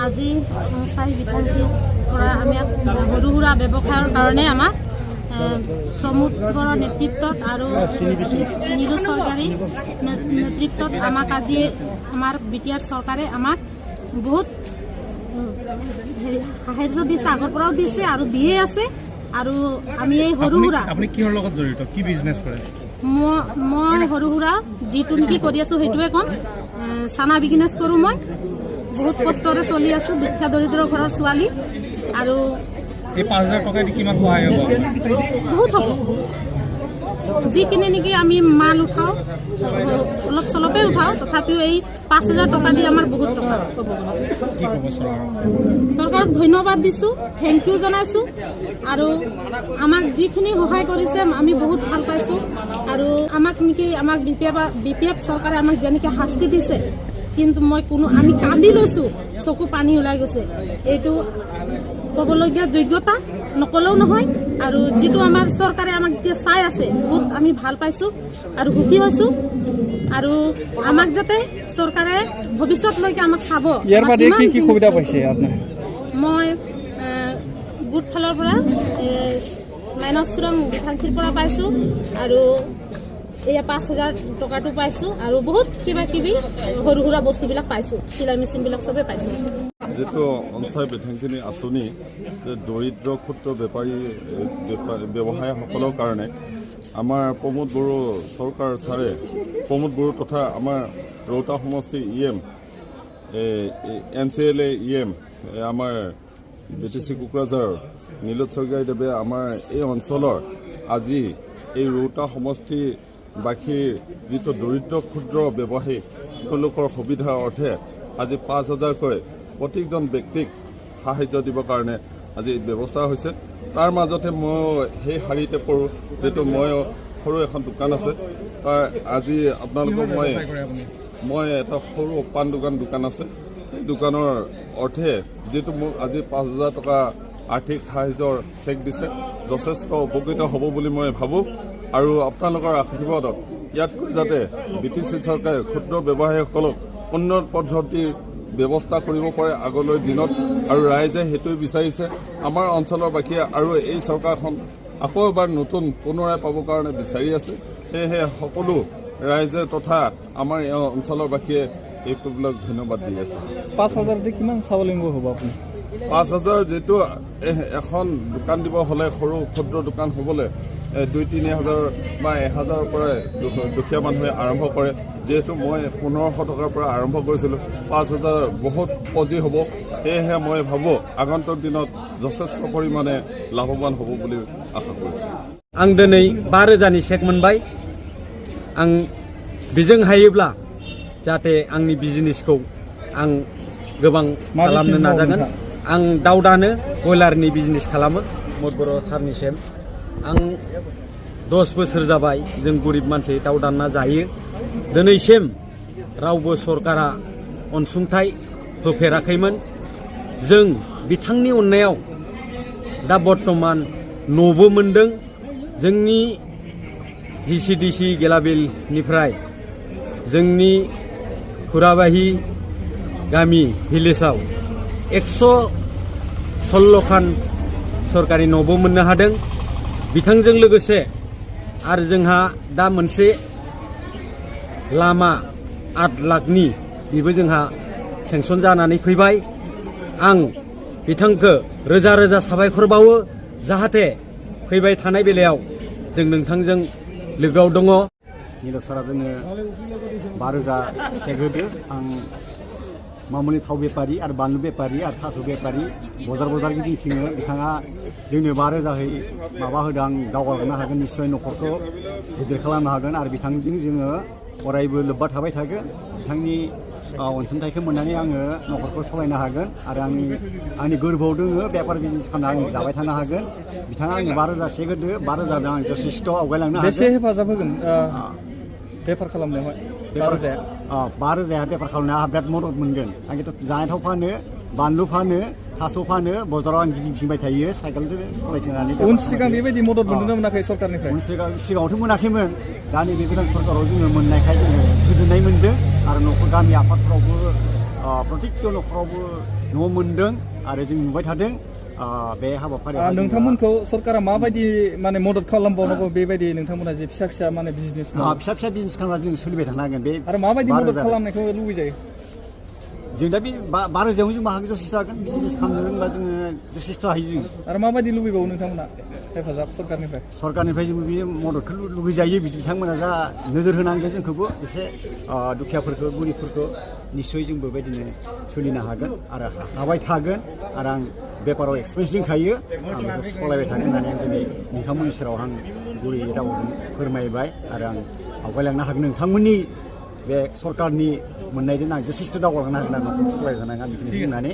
আজি চাই বিধানখিৰ পৰা আমি সৰু সুৰা ব্যৱসায়ৰ কাৰণে আমাক প্ৰমোদৰ নেতৃত্বত আৰু নিৰু চৰকাৰী নেতৃত্বত আমাক আজি আমাৰ বিটিআৰ চৰকাৰে আমাক বহুত সাহায্য দিছে, আগৰ পৰাও দিছে আৰু দিয়ে আছে। আৰু আমি এই সৰু সুৰা আপুনি কিহৰ লগত জড়িত, কি বিজনেছ কৰে? মই সৰু সুৰা যিটো নেকি কৰি আছোঁ সেইটোৱে ক'ম। চানা বিজনেছ কৰোঁ মই, বহুত কষ্টৰে চলি আছোঁ, দুখীয়া দৰিদ্ৰ ঘৰৰ ছোৱালী। আৰু এই 5,000 টকা দি কিমান সহায় হ'ব? বহুত হ'ব। যিখিনি নেকি আমি মাল উঠাওঁ, অলপ চলপে উঠাওঁ, তথাপিও এই 5,000 টকা দি আমাৰ বহুত টকা হ'ব। চৰকাৰক ধন্যবাদ দিছোঁ, থেংক ইউ জনাইছোঁ। আৰু আমাক যিখিনি সহায় কৰিছে আমি বহুত ভাল পাইছোঁ। আৰু আমাক নেকি আমাক BPF চৰকাৰে আমাক যেনেকৈ শাস্তি দিছে, কিন্তু আমি কান্দি লৈছোঁ, চকু পানী ওলাই গৈছে। এইটো ক'বলগীয়া যোগ্যতা নকলেও নহয়। আৰু যিটো আমাৰ চৰকাৰে আমাক এতিয়া চাই আছে, বহুত আমি ভাল পাইছোঁ আৰু সুখী হৈছোঁ। আৰু আমাক যাতে চৰকাৰে ভৱিষ্যতলৈকে আমাক চাব। ইয়াৰ বাদে কি সুবিধা পাইছে আপুনি? মই গোট ফালৰ পৰা মাইনাছ চুৰং বিধানখিৰ পৰা পাইছোঁ আৰু এয়া 5,000 টকাটো পাইছোঁ আৰু বহুত কিবা কিবি সৰু সুৰা বস্তুবিলাক পাইছোঁ, চিলাই মেচিনবিলাক চবেই পাইছোঁ। যিটো অঞ্চল বিধানখিনি আঁচনি দৰিদ্ৰ ক্ষুদ্ৰ ব্যৱসায়ীসকলৰ কাৰণে আমাৰ প্ৰমোদ বড়ো চৰকাৰ ছাৰে প্ৰমোদ বড়ো তথা আমাৰ ৰৌতা সমষ্টি NCLA আমাৰ BTC কোকৰাঝাৰ নীলোৎ স্বৰ্গীয়দেৱে আমাৰ এই অঞ্চলৰ আজি এই ৰৌতা সমষ্টিবাসীৰ যিটো দৰিদ্ৰ ক্ষুদ্ৰ ব্যৱসায়ী তেওঁলোকৰ সুবিধাৰ অৰ্থে আজি 5,000কৈ প্ৰত্যেকজন ব্যক্তিক সাহায্য দিবৰ কাৰণে আজি ব্যৱস্থা হৈছে। তাৰ মাজতে মই সেই শাৰীতে পৰোঁ, যিহেতু মই সৰু এখন দোকান আছে। তাৰ আজি আপোনালোকক মই এটা সৰু পাণ দোকান আছে। সেই দোকানৰ অৰ্থে যিটো মোক আজি 5,000 টকা আৰ্থিক সাহায্যৰ চেক দিছে, যথেষ্ট উপকৃত হ'ব বুলি মই ভাবোঁ। আৰু আপোনালোকৰ আশীৰ্বাদত ইয়াতকৈ যাতে BTC চৰকাৰে ক্ষুদ্ৰ ব্যৱসায়ীসকলক উন্নত পদ্ধতিৰ ব্যৱস্থা কৰিব পাৰে আগলৈ দিনত। আৰু ৰাইজে সেইটোৱে বিচাৰিছে, আমাৰ অঞ্চলৰ বাসীয়ে আৰু এই চৰকাৰখন আকৌ এবাৰ নতুন পুনৰাই পাবৰ কাৰণে বিচাৰি আছে। সেয়েহে সকলো ৰাইজে তথা আমাৰ এই অঞ্চলৰ বাসীয়ে এইবিলাক ধন্যবাদ দি আছে। 5,000 দি কিমান স্বাৱলম্বী হ'ব আপুনি? 5,000 যিটো এখন দোকান দিব হ'লে, সৰু ক্ষুদ্ৰ দোকান হ'বলৈ 2-3 হাজাৰ বা 1,000ৰ পৰা দুখীয়া মানুহে আৰম্ভ কৰে। যিহেতু মই 1,500 টকাৰ পৰা আৰম্ভ কৰিছিলোঁ, 5,000 বহুত পুঁজি হ'ব। সেয়েহে মই ভাবোঁ আগন্তুক দিনত যথেষ্ট পৰিমাণে লাভৱান হ'ব বুলি আশা কৰিছোঁ। आं दिनै 5,000नि चेक मोनबाय। आं बेजों हायोब्ला जाहाथे आंनि बिजनेसखौ आं गोबां खालामनो नाजागोन। आं दाउ दानो, बयलारनि बिजनेस खालामो प्रमोद बर' सारनिसिम। आं 10 बोसोर जाबाय जों गरिब मानसि दाउ दानना जायो। दिनैसिम रावबो सरकारा अनसुंथाइ होफेराखैमोन। जों बिथांनि अननायाव दा बर्तमान न'बो मोनदों। जोंनि VCDC गेलाबिलनिफ्राय जोंनि खुराबाहि गामि भिलेजाव 116 खान सरकारि न'बो मोननो हादों। बिथांजों लोगोसे आरो जोंहा दा मोनसे लामा 8 लाखनि बेबो जोंहा सेंसन जानानै फैबाय। आं बिथांखौ रोजा रोजा साबायखर बावो, जाहाथे फैबाय थानाय बेलायाव जों नोंथांजों लोगोआव दङ। नीलोৎ सारा जोंनो 12,000 चेक होदो। आं मामुलि थाव बेपारि आरो बानलु बेपारि आरो थास' बेपारि बजार गिदिंथिङो। बिथाङा जोंनो 12,000 माबा होदों। आं दावगालांनो हागोन, निस्सय न'खरखौ गिदिर खालामनो हागोन आरो बिथांजों जोङो अरायबो लोब्बा थाबाय थागोन। बिथांनि अनसुंथाइखौ मोननानै आङो न'खरखौ सालायनो हागोन आरो आंनि गोरबोआव दोङो बेपार बिजनेस खालामना आं जाबाय थानो हागोन। बिथाङा आंनो 12,000 चेक होदो। 12,000 आं जथेस्थ' आवगायलांनो हागोन। बेसे हेफाजाब होगोन बेफार खालामनायावहाय? 12,000 बेफार खालामनायाव आंहा बिराद मदद मोनगोन। आं जानाय थाव फानो, बानलु फानो, थास' फानो, बाजाराव आं गिदिंथिंबाय थायो साइकेलजों सालायथिंनानै। उन सिगां बेबायदि मदद मोनदोंना मोनाखै सरकारनिफ्राय? सिगाङावथ' मोनाखैमोन। दा नैबे गोदान सरकाराव जोङो मोननायखाय जोङो गोजोननाय मोनदों आरो गामि आफादफ्रावबो प्रत्येक न'खरावबो न' मोनदों आरो जों नुबाय थादों बे हाबाफारियाव नोंथांमोनखौ सरकारा माबायदि माने मदद खालामबावनांगौ बेबायदि नोंथांमोना जे फिसा फिसा माने बिजनेस फिसा फिसा बिजनेस खालामना जों सोलिबाय थानो हागोन बे आरो माबायदि मदद खालामनायखौ लुबैजायो जों दा बे 12,000 जों माहागे जथेस्थ' हागोन बिजनेस खालामनो रोंबा जोङो जथेस्थ' हायो जों आरो माबायदि लुबैबावो नोंथांमोना हेफाजाब सरकारनिफ्राय जों बे मददखौ लुगैजायो बिथांमोना जा नोजोर होनांगोन जोंखौबो एसे दुखियाफोरखौ गरिबफोरखौ निस्सय जोंबो बेबायदिनो सोलिनो हागोन आरो हाबाय थागोन आरो आं बेपाराव एक्सपिरियेन्स दंखायो आं बेखौ सालायबाय थागोन होननानै आं दिनै नोंथांमोननि सेराव आं गुरै रावजों फोरमायबाय आरो आं आवगायलांनो हागोन नोंथांमोननि बे सरकारनि मोननायजों आं जथेस्थ' दावगालांनो हागोन आरो न'खरखौ सालायनो हागोन आं बेखिनि बुंनानै